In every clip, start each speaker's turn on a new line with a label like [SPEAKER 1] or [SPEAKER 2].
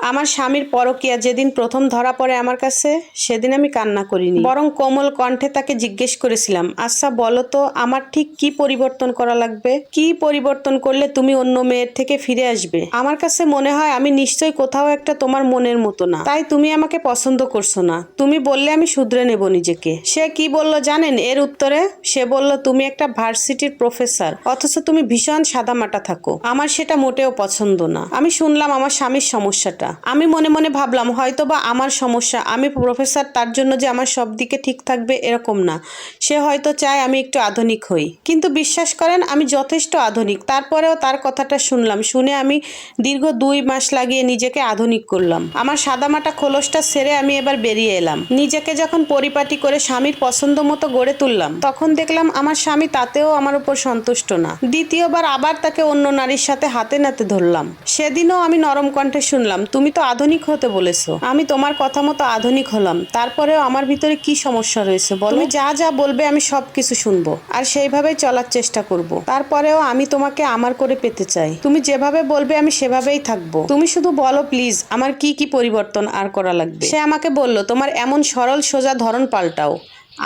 [SPEAKER 1] আমার স্বামীর পরকীয়া যেদিন প্রথম ধরা পড়ে আমার কাছে, সেদিন আমি কান্না করিনি, বরং কোমল কণ্ঠে তাকে জিজ্ঞেস করেছিলাম, আচ্ছা বলো তো আমার ঠিক কি পরিবর্তন করা লাগবে? কি পরিবর্তন করলে তুমি অন্য মেয়ের থেকে ফিরে আসবে? আমার কাছে মনে হয় আমি নিশ্চয়ই কোথাও একটা তোমার মনের মতো না, তাই তুমি আমাকে পছন্দ করছো না। তুমি বললে আমি শুধরে নেব নিজেকে। সে কি বলল জানেন এর উত্তরে? সে বলল, তুমি একটা ভার্সিটির প্রফেসর, অথচ তুমি ভীষণ সাদামাটা থাকো। আমার সেটা মোটেও পছন্দ না। আমি শুনলাম আমার স্বামীর সমস্যাটা। আমি মনে মনে ভাবলাম হয়তো বা আমার সমস্যা, আমি প্রফেসর তার জন্য যে আমার সব দিকে ঠিক থাকবে এরকম না। সে হয়তো চায় আমি একটু আধুনিক হই। কিন্তু বিশ্বাস করেন আমি যথেষ্ট আধুনিক। তারপরেও তার কথাটা শুনলাম, শুনে আমি দীর্ঘ 2 মাস লাগিয়ে নিজেকে আধুনিক করলাম। আমার সাদামাটা খোলসটা ছেড়ে আমি এবার বেরিয়ে এলাম। নিজেকে যখন পরিপাটি করে স্বামীর পছন্দ মতো গড়ে তুললাম, তখন দেখলাম আমার স্বামী তাতেও আমার উপর সন্তুষ্ট না। দ্বিতীয়বার আবার তাকে অন্য নারীর সাথে হাতে নাতে ধরলাম। সেদিনও আমি নরম কণ্ঠে শুনলাম, তুমি তো আধুনিক হতে বলেছো। আমি তোমার কথা মতো আধুনিক হলাম। তারপরেও আমার ভিতরে কি সমস্যা রয়েছে বলো? তুমি যা যা বলবে আমি সবকিছু শুনবো, আর সেইভাবেই চলার চেষ্টা করব। তারপরেও আমি তোমাকে আমার করে পেতে চাই। তুমি যেভাবে বলবে আমি সেভাবেই থাকবো। তুমি শুধু বলো প্লিজ, আমার কি কি পরিবর্তন আর করা লাগবে? সে আমাকে বলল, তোমার এমন সরল সোজা ধরন পাল্টাও।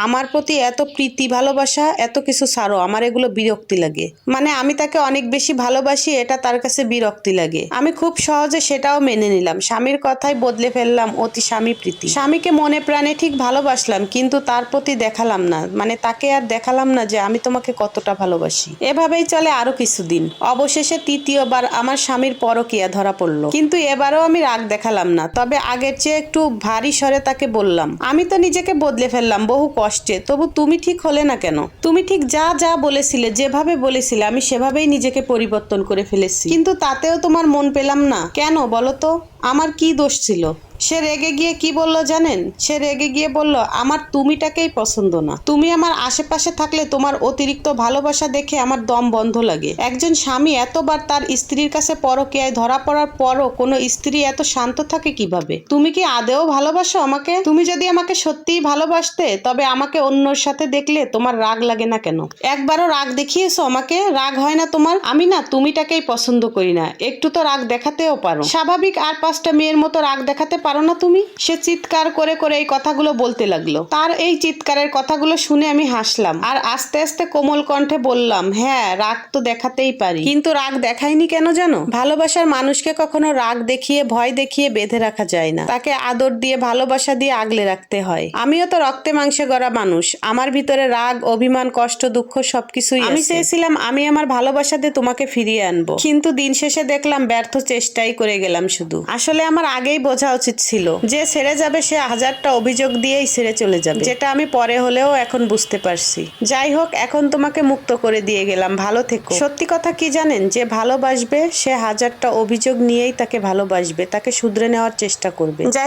[SPEAKER 1] আমার প্রতি এত প্রীতি ভালোবাসা, এত কিছু ছাড়ো, আমার এগুলো বিরক্তি লাগে। মানে আমি তাকে অনেক বেশি ভালোবাসি, এটা তার কাছে বিরক্তি লাগে। আমি খুব সহজে সেটাও মেনে নিলাম। স্বামীর কথাই বদলে ফেললাম অতি স্বামী প্রীতি। স্বামীকে মনে প্রাণে ঠিক ভালোবাসলাম, কিন্তু তার প্রতি দেখালাম না, মানে তাকে আর দেখালাম না যে আমি তোমাকে কতটা ভালোবাসি। এভাবেই চলে আরো কিছুদিন। অবশেষে তৃতীয়বার আমার স্বামীর পরকীয়া ধরা পড়লো, কিন্তু এবারও আমি রাগ দেখালাম না। তবে আগের চেয়ে একটু ভারী স্বরে তাকে বললাম, আমি তো নিজেকে বদলে ফেললাম বহু কষ্টে, তবু তুমি ঠিক হলে না কেন? তুমি ঠিক যা যা বলেছিলে, যেভাবে বলেছিলে, আমি সেভাবেই নিজেকে পরিবর্তন করে ফেলেছি, কিন্তু তাতেও তোমার মন পেলাম না কেন বলো তো? আমার কি দোষ ছিল? সে রেগে গিয়ে কি বলল জানেন? সে রেগে গিয়ে বলল, আমার তুমিটাকেই পছন্দ না। তুমি আমার আশেপাশে থাকলে তোমার অতিরিক্ত ভালোবাসা দেখে আমার দম বন্ধ লাগে। একজন স্বামী এতবার তার স্ত্রীর কাছে পরকীয়ায় ধরা পড়ার পরও কোনো স্ত্রী এত শান্ত থাকে কিভাবে? তুমি কি আদেও ভালোবাসো আমাকে? তুমি যদি আমাকে সত্যিই ভালোবাসতে, তবে আমাকে অন্যর সাথে দেখলে তোমার রাগ লাগে না কেন? একবারও রাগ দেখিয়েছো আমাকে? রাগ হয় না তোমার? আমি না তুমিটাকেই পছন্দ করি না। একটু তো রাগ দেখাতেও পারো। স্বাভাবিক আর 5টা মেয়ের মতো রাগ দেখাতে পারো না তুমি? সে চিৎকার করে করে এই কথাগুলো বলতে লাগলো। তার এই চিৎকারের কথাগুলো শুনে আমি হাসলাম, আর আস্তে আস্তে কোমল কণ্ঠে বললাম, হ্যাঁ রাগ তো দেখাতেই পারি, কিন্তু রাগ দেখাইনি কেন জানো? ভালোবাসার মানুষকে কখনো রাগ দেখিয়ে ভয় দেখিয়ে বেঁধে রাখা যায় না। তাকে আদর দিয়ে ভালোবাসা দিয়ে আগলে রাখতে হয়। আমিও তো রক্তে মাংসে গড়া মানুষ। আমার ভিতরে রাগ, অভিমান, কষ্ট, দুঃখ সবকিছুই আছে। আমি চেয়েছিলাম আমি আমার ভালোবাসা দিয়ে তোমাকে ফিরিয়ে আনবো, কিন্তু দিন শেষে দেখলাম ব্যর্থ চেষ্টাই করে গেলাম শুধু। আসলে আমার আগেই বোঝা উচিত ছিল যে ছেড়ে যাবে সে 1000টা অভিযোগ দিয়েই ছেড়ে চলে যাবে, যেটা আমি পরে হলেও এখন বুঝতে পারছি। যাই হোক, এখন তোমাকে মুক্ত করে দিয়ে গেলাম, ভালো থেকো। সত্যি কথা কি জানেন? যে ভালোবাসবে সে 1000টা অভিযোগ নিয়েই তাকে ভালোবাসবে, তাকে শুধরে নেওয়ার চেষ্টা করবে। যাই